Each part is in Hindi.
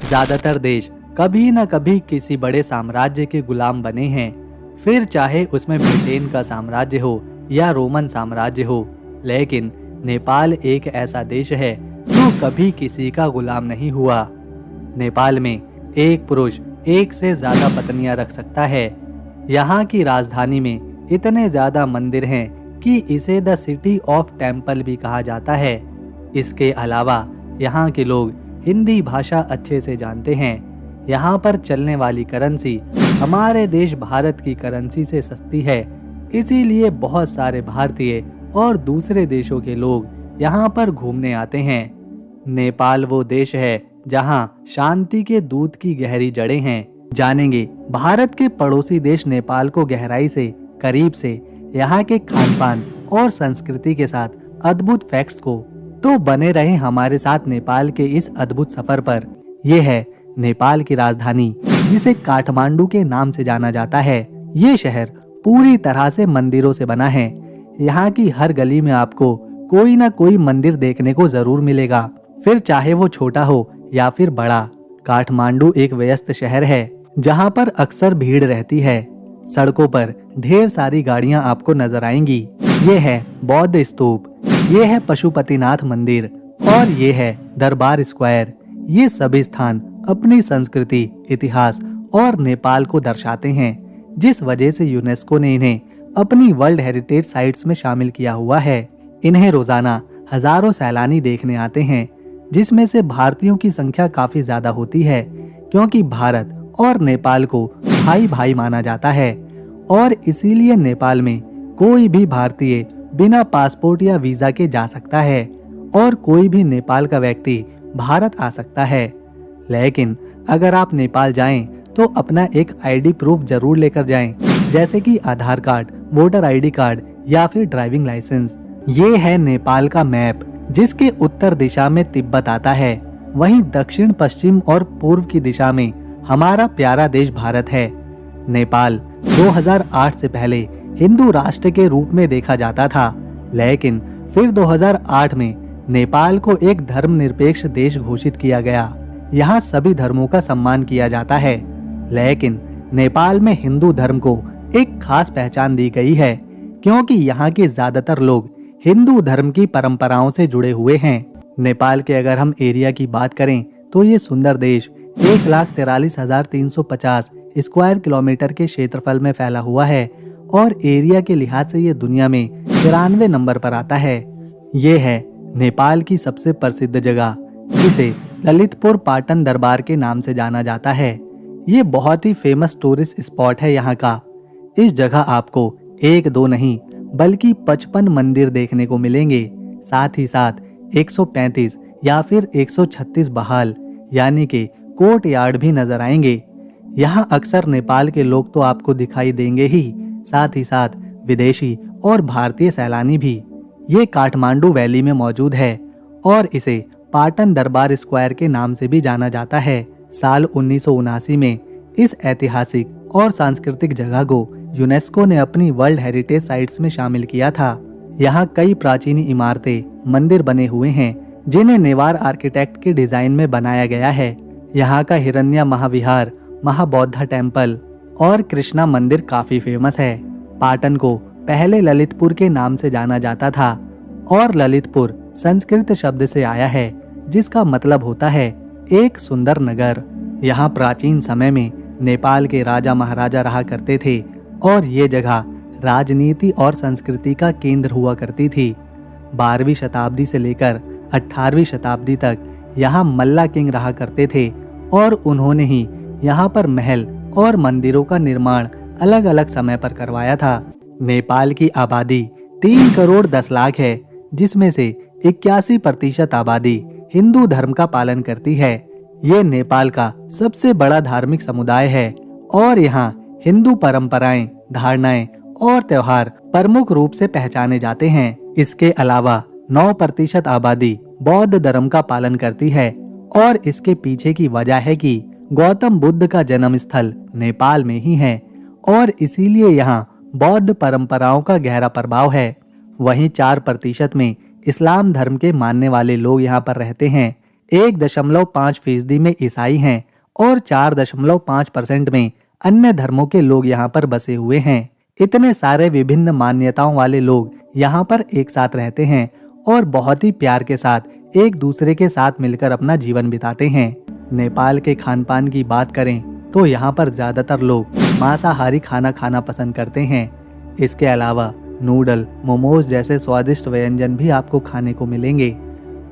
ज्यादातर देश कभी न कभी किसी बड़े साम्राज्य के गुलाम बने हैं, फिर चाहे उसमें ब्रिटेन का साम्राज्य हो या रोमन साम्राज्य हो। लेकिन नेपाल एक ऐसा देश है जो कभी किसी का गुलाम नहीं हुआ। नेपाल में एक पुरुष एक से ज्यादा पत्नियां रख सकता है। यहाँ की राजधानी में इतने ज्यादा मंदिर हैं कि इसे द सिटी ऑफ टेम्पल भी कहा जाता है। इसके अलावा यहाँ के लोग हिंदी भाषा अच्छे से जानते हैं। यहाँ पर चलने वाली करेंसी हमारे देश भारत की करेंसी से सस्ती है, इसीलिए बहुत सारे भारतीय और दूसरे देशों के लोग यहाँ पर घूमने आते हैं। नेपाल वो देश है जहाँ शांति के दूत की गहरी जड़ें हैं। जानेंगे भारत के पड़ोसी देश नेपाल को गहराई से, करीब से, यहाँ के खानपान और संस्कृति के साथ अद्भुत फैक्ट्स को। तो बने रहे हमारे साथ नेपाल के इस अद्भुत सफर पर। यह है नेपाल की राजधानी, जिसे काठमांडू के नाम से जाना जाता है। ये शहर पूरी तरह से मंदिरों से बना है। यहाँ की हर गली में आपको कोई ना कोई मंदिर देखने को जरूर मिलेगा, फिर चाहे वो छोटा हो या फिर बड़ा। काठमांडू एक व्यस्त शहर है जहाँ पर अक्सर भीड़ रहती है। सड़कों पर ढेर सारी गाड़ियाँ आपको नजर आएंगी। ये है बौद्ध स्तूप, ये है पशुपतिनाथ मंदिर और ये है दरबार स्क्वायर। ये सभी स्थान अपनी संस्कृति, इतिहास और नेपाल को दर्शाते हैं, जिस वजह से यूनेस्को ने इन्हें अपनी वर्ल्ड हेरिटेज साइट्स में शामिल किया हुआ है। इन्हें रोजाना हजारों सैलानी देखने आते हैं, जिसमें से भारतीयों की संख्या काफी ज्यादा होती है, क्योंकि भारत और नेपाल को भाई भाई माना जाता है और इसीलिए नेपाल में कोई भी भारतीय बिना पासपोर्ट या वीजा के जा सकता है और कोई भी नेपाल का व्यक्ति भारत आ सकता है। लेकिन अगर आप नेपाल जाएं तो अपना एक आईडी प्रूफ जरूर लेकर जाएं, जैसे कि आधार कार्ड, वोटर आईडी कार्ड या फिर ड्राइविंग लाइसेंस। ये है नेपाल का मैप, जिसके उत्तर दिशा में तिब्बत आता है, वहीं दक्षिण, पश्चिम और पूर्व की दिशा में हमारा प्यारा देश भारत है। नेपाल 2008 से पहले हिंदू राष्ट्र के रूप में देखा जाता था, लेकिन फिर 2008 में नेपाल को एक धर्मनिरपेक्ष देश घोषित किया गया। यहाँ सभी धर्मों का सम्मान किया जाता है, लेकिन नेपाल में हिंदू धर्म को एक खास पहचान दी गई है, क्योंकि यहाँ के ज्यादातर लोग हिंदू धर्म की परंपराओं से जुड़े हुए हैं। नेपाल के अगर हम एरिया की बात करें तो ये सुंदर देश 1,43,350 स्क्वायर किलोमीटर के क्षेत्रफल में फैला हुआ है और एरिया के लिहाज से ये दुनिया में 93 नंबर पर आता है। ये है नेपाल की सबसे प्रसिद्ध जगह, जिसे ललितपुर पाटन दरबार के नाम से जाना जाता है। ये बहुत ही फेमस टूरिस्ट स्पॉट है यहाँ का। इस जगह आपको एक दो नहीं बल्कि 55 मंदिर देखने को मिलेंगे। साथ ही साथ 135 या फिर 136 बहाल यानी कि कोर्ट यार्ड भी नजर आएंगे। यहाँ अक्सर नेपाल के लोग तो आपको दिखाई देंगे ही, साथ ही साथ विदेशी और भारतीय सैलानी भी। ये काठमांडू वैली में मौजूद है और इसे पाटन दरबार स्क्वायर के नाम से भी जाना जाता है। साल 1979 में इस ऐतिहासिक और सांस्कृतिक जगह को यूनेस्को ने अपनी वर्ल्ड हेरिटेज साइट्स में शामिल किया था। यहाँ कई प्राचीन इमारतें, मंदिर बने हुए हैं, जिन्हें नेवार आर्किटेक्ट के डिजाइन में बनाया गया है। यहाँ का हिरण्या महाविहार, महाबौद्धा टेम्पल और कृष्णा मंदिर काफी फेमस है। पाटन को पहले ललितपुर के नाम से जाना जाता था और ललितपुर संस्कृत शब्द से आया है, जिसका मतलब होता है एक सुंदर नगर। यहाँ प्राचीन समय में नेपाल के राजा महाराजा रहा करते थे और ये जगह राजनीति और संस्कृति का केंद्र हुआ करती थी। 12वीं शताब्दी से लेकर 18वीं शताब्दी तक यहाँ मल्ला किंग रहा करते थे और उन्होंने ही यहाँ पर महल और मंदिरों का निर्माण अलग अलग समय पर करवाया था। नेपाल की आबादी 3 करोड़ 10 लाख है, जिसमें से 81% आबादी हिंदू धर्म का पालन करती है। ये नेपाल का सबसे बड़ा धार्मिक समुदाय है और यहाँ हिंदू परंपराएं, धारणाएं और त्योहार प्रमुख रूप से पहचाने जाते हैं। इसके अलावा 9% आबादी बौद्ध धर्म का पालन करती है और इसके पीछे की वजह है कि गौतम बुद्ध का जन्म स्थल नेपाल में ही है और इसीलिए यहाँ बौद्ध परंपराओं का गहरा प्रभाव है। वहीं 4% में इस्लाम धर्म के मानने वाले लोग यहाँ पर रहते हैं। 1.5% में ईसाई हैं और 4.5% में अन्य धर्मों के लोग यहाँ पर बसे हुए हैं। इतने सारे विभिन्न मान्यताओं वाले लोग यहाँ पर एक साथ रहते हैं और बहुत ही प्यार के साथ एक दूसरे के साथ मिलकर अपना जीवन बिताते हैं। नेपाल के खान पान की बात करें तो यहाँ पर ज्यादातर लोग मांसाहारी खाना खाना पसंद करते हैं। इसके अलावा नूडल, मोमोज जैसे स्वादिष्ट व्यंजन भी आपको खाने को मिलेंगे।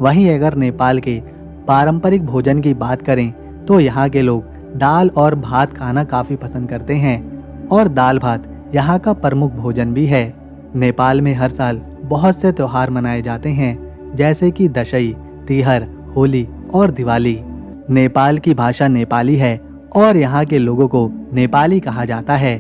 वहीं अगर नेपाल के पारंपरिक भोजन की बात करें तो यहाँ के लोग दाल और भात खाना काफी पसंद करते हैं और दाल भात यहाँ का प्रमुख भोजन भी है। नेपाल में हर साल बहुत से त्योहार मनाए जाते हैं जैसे कि दशई, तिहर, होली और दिवाली। नेपाल की भाषा नेपाली है और यहाँ के लोगों को नेपाली कहा जाता है।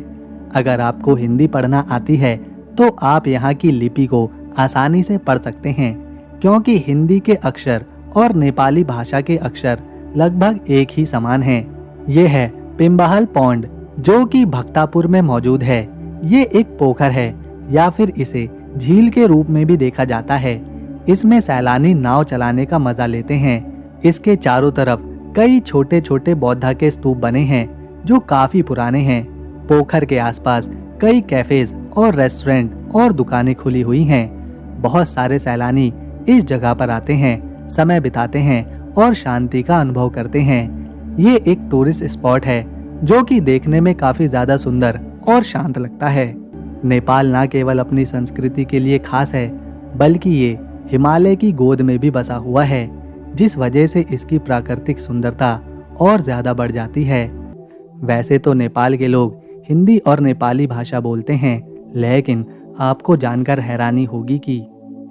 अगर आपको हिंदी पढ़ना आती है तो आप यहाँ की लिपि को आसानी से पढ़ सकते हैं, क्योंकि हिंदी के अक्षर और नेपाली भाषा के अक्षर लगभग एक ही समान हैं। ये है पिम्बाहल पौंड, जो कि भक्तापुर में मौजूद है। ये एक पोखर है या फिर इसे झील के रूप में भी देखा जाता है। इसमें सैलानी नाव चलाने का मजा लेते हैं। इसके चारों तरफ कई छोटे छोटे बौद्धा के स्तूप बने हैं जो काफी पुराने हैं। पोखर के आसपास कई कैफेज और रेस्टोरेंट और दुकानें खुली हुई हैं। बहुत सारे सैलानी इस जगह पर आते हैं, समय बिताते हैं और शांति का अनुभव करते हैं। ये एक टूरिस्ट स्पॉट है जो कि देखने में काफी ज्यादा सुंदर और शांत लगता है। नेपाल न केवल अपनी संस्कृति के लिए खास है, बल्कि ये हिमालय की गोद में भी बसा हुआ है, जिस वजह से इसकी प्राकृतिक सुंदरता और ज्यादा बढ़ जाती है। वैसे तो नेपाल के लोग हिंदी और नेपाली भाषा बोलते हैं, लेकिन आपको जानकर हैरानी होगी कि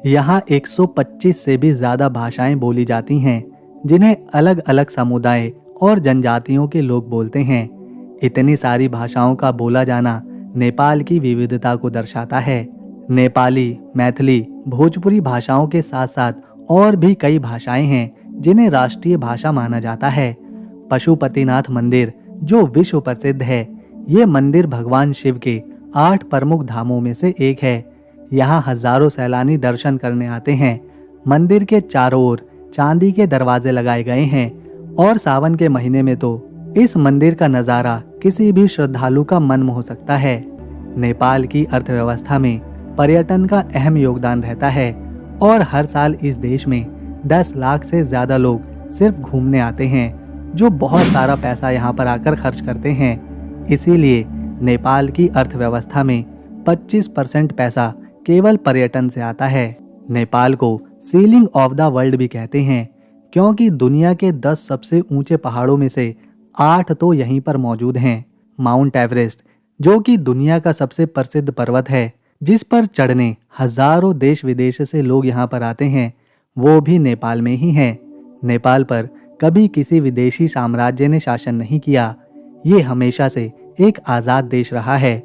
यहाँ 125 से भी ज्यादा भाषाएं बोली जाती हैं, जिन्हें अलग अलग समुदाय और जनजातियों के लोग बोलते हैं। इतनी सारी भाषाओं का बोला जाना नेपाल की विविधता को दर्शाता है। नेपाली, मैथिली, भोजपुरी भाषाओं के साथ साथ और भी कई भाषाएं हैं जिन्हें राष्ट्रीय भाषा माना जाता है। पशुपतिनाथ मंदिर जो विश्व प्रसिद्ध है, ये मंदिर भगवान शिव के 8 प्रमुख धामों में से एक है। यहाँ हजारों सैलानी दर्शन करने आते हैं। मंदिर के चारों ओर चांदी के दरवाजे लगाए गए हैं और सावन के महीने में तो इस मंदिर का नज़ारा किसी भी श्रद्धालु का मन मोह सकता है। नेपाल की अर्थव्यवस्था में पर्यटन का अहम योगदान रहता है और हर साल इस देश में 10 लाख से ज्यादा लोग सिर्फ घूमने आते हैं, जो बहुत सारा पैसा यहाँ पर आकर खर्च करते हैं। इसीलिए नेपाल की अर्थव्यवस्था में 25% पैसा केवल पर्यटन से आता है। नेपाल को सीलिंग ऑफ द वर्ल्ड भी कहते हैं, क्योंकि दुनिया के 10 सबसे ऊंचे पहाड़ों में से 8 तो यहीं पर मौजूद हैं। माउंट एवरेस्ट, जो कि दुनिया का सबसे प्रसिद्ध पर्वत है, जिस पर चढ़ने हजारों देश विदेश से लोग यहाँ पर आते हैं, वो भी नेपाल में ही है। नेपाल पर कभी किसी विदेशी साम्राज्य ने शासन नहीं किया। ये हमेशा से एक आजाद देश रहा है।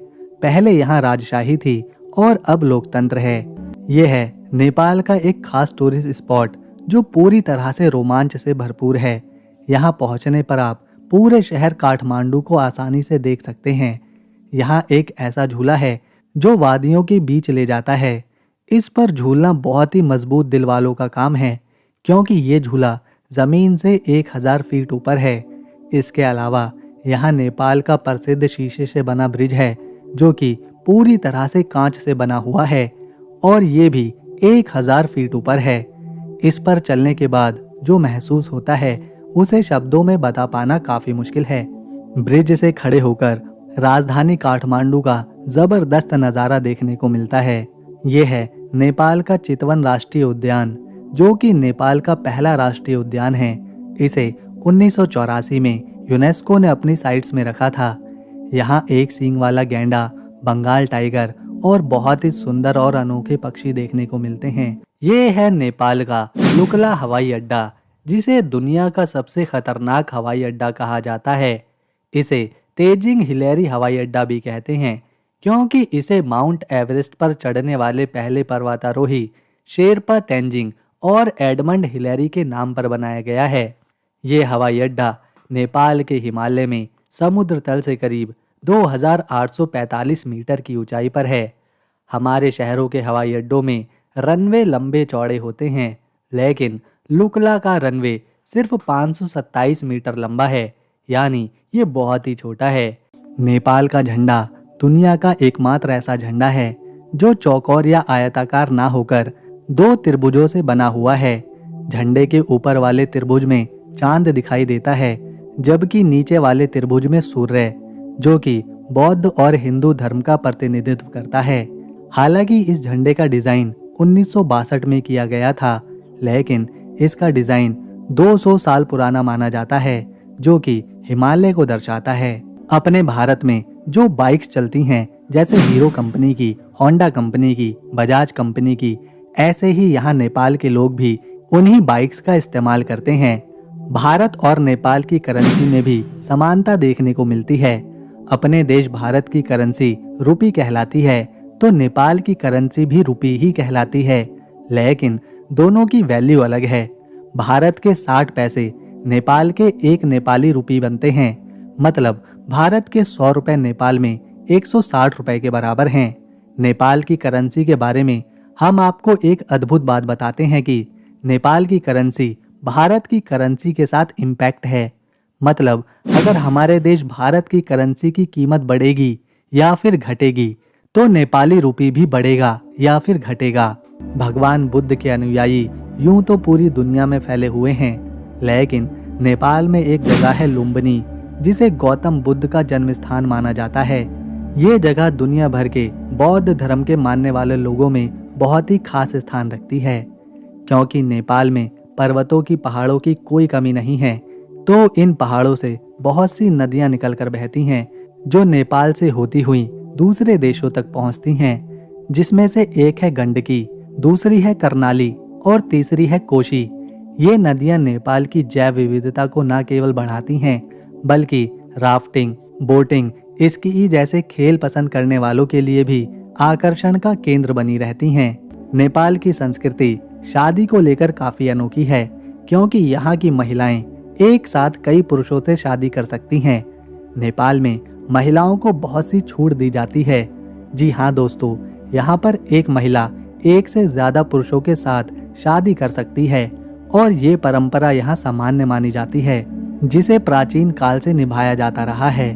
पहले यहाँ राजशाही थी और अब लोकतंत्र है। ये है नेपाल का एक खास टूरिस्ट स्पॉट जो पूरी तरह से रोमांच से भरपूर है। यहाँ पहुँचने पर आप पूरे शहर काठमांडू को आसानी से देख सकते हैं। यहाँ एक ऐसा झूला है जो वादियों के बीच ले जाता है। इस पर झूलना बहुत ही मजबूत दिल वालों का काम है, क्योंकि ये झूला जमीन से 1000 फीट ऊपर है। इसके अलावा यहाँ नेपाल का प्रसिद्ध शीशे से बना ब्रिज है, जो कि पूरी तरह से कांच से बना हुआ है और ये भी 1000 फीट ऊपर है। इस पर चलने के बाद जो महसूस होता है उसे शब्दों में बता पाना काफी मुश्किल है। ब्रिज से खड़े होकर राजधानी काठमांडू का जबरदस्त नज़ारा देखने को मिलता है। ये है नेपाल का चितवन राष्ट्रीय उद्यान, जो कि नेपाल का पहला राष्ट्रीय उद्यान है। इसे 1984 में यूनेस्को ने अपनी साइट्स में रखा था। यहाँ एक सींग वाला गैंडा, बंगाल टाइगर और बहुत ही सुंदर और अनोखे पक्षी देखने को मिलते हैं। ये है नेपाल का लुकला हवाई अड्डा, जिसे दुनिया का सबसे खतरनाक हवाई अड्डा कहा जाता है। इसे तेजिंग हिलेरी हवाई अड्डा भी कहते हैं, क्योंकि इसे माउंट एवरेस्ट पर चढ़ने वाले पहले पर्वतारोही शेरपा तेंजिंग और एडमंड हिलेरी के नाम पर बनाया गया है। ये हवाई अड्डा नेपाल के हिमालय में समुद्र तल से करीब 2845 मीटर की ऊंचाई पर है। हमारे शहरों के हवाई अड्डों में रनवे लंबे चौड़े होते हैं, लेकिन लुकला का रनवे सिर्फ 527 मीटर लंबा है, यानी ये बहुत ही छोटा है। नेपाल का झंडा दुनिया का एकमात्र ऐसा झंडा है जो चौकोर या आयताकार ना होकर दो त्रिभुजों से बना हुआ है। झंडे के ऊपर वाले त्रिभुज में चांद दिखाई देता है, जबकि नीचे वाले त्रिभुज में सूर्य, जो कि बौद्ध और हिंदू धर्म का प्रतिनिधित्व करता है। हालांकि इस झंडे का डिजाइन 1962 में किया गया था, लेकिन इसका डिजाइन 200 साल पुराना माना जाता है, जो कि हिमालय को दर्शाता है। अपने भारत में जो बाइक्स चलती हैं, जैसे हीरो कंपनी की, होंडा कंपनी की, बजाज कंपनी की, ऐसे ही यहाँ नेपाल के लोग भी उन्हीं बाइक्स का इस्तेमाल करते हैं। भारत और नेपाल की करेंसी में भी समानता देखने को मिलती है। अपने देश भारत की करेंसी रुपी कहलाती है, तो नेपाल की करेंसी भी रुपी ही कहलाती है, लेकिन दोनों की वैल्यू अलग है। भारत के 60 पैसे नेपाल के 1 नेपाली रुपी बनते हैं, मतलब भारत के 100 रुपए नेपाल में 160 रुपए के बराबर हैं। नेपाल की करेंसी के बारे में हम आपको एक अद्भुत बात बताते हैं कि नेपाल की करेंसी भारत की करेंसी के साथ इम्पैक्ट है। मतलब अगर हमारे देश भारत की करेंसी की कीमत बढ़ेगी या फिर घटेगी, तो नेपाली रुपी भी बढ़ेगा या फिर घटेगा। भगवान बुद्ध के अनुयायी यूं तो पूरी दुनिया में फैले हुए हैं, लेकिन नेपाल में एक जगह है लुम्बिनी, जिसे गौतम बुद्ध का जन्म स्थान माना जाता है। ये जगह दुनिया भर के बौद्ध धर्म के मानने वाले लोगों में बहुत ही खास स्थान रखती है। क्योंकि नेपाल में पर्वतों की, पहाड़ों की कोई कमी नहीं है, तो इन पहाड़ों से बहुत सी नदियां निकलकर बहती हैं, जो नेपाल से होती हुई दूसरे देशों तक पहुंचती हैं, जिसमें से एक है गंडकी, दूसरी है कर्नाली और तीसरी है कोशी। ये नदियां नेपाल की जैव विविधता को न केवल बढ़ाती हैं, बल्कि राफ्टिंग, बोटिंग, स्की जैसे खेल पसंद करने वालों के लिए भी आकर्षण का केंद्र बनी रहती हैं। नेपाल की संस्कृति शादी को लेकर काफी अनोखी है, क्योंकि यहाँ की महिलाएं एक साथ कई पुरुषों से शादी कर सकती हैं। नेपाल में महिलाओं को बहुत सी छूट दी जाती है। जी हाँ दोस्तों, यहाँ पर एक महिला एक से ज्यादा पुरुषों के साथ शादी कर सकती है और ये परंपरा यहाँ सामान्य मानी जाती है, जिसे प्राचीन काल से निभाया जाता रहा है।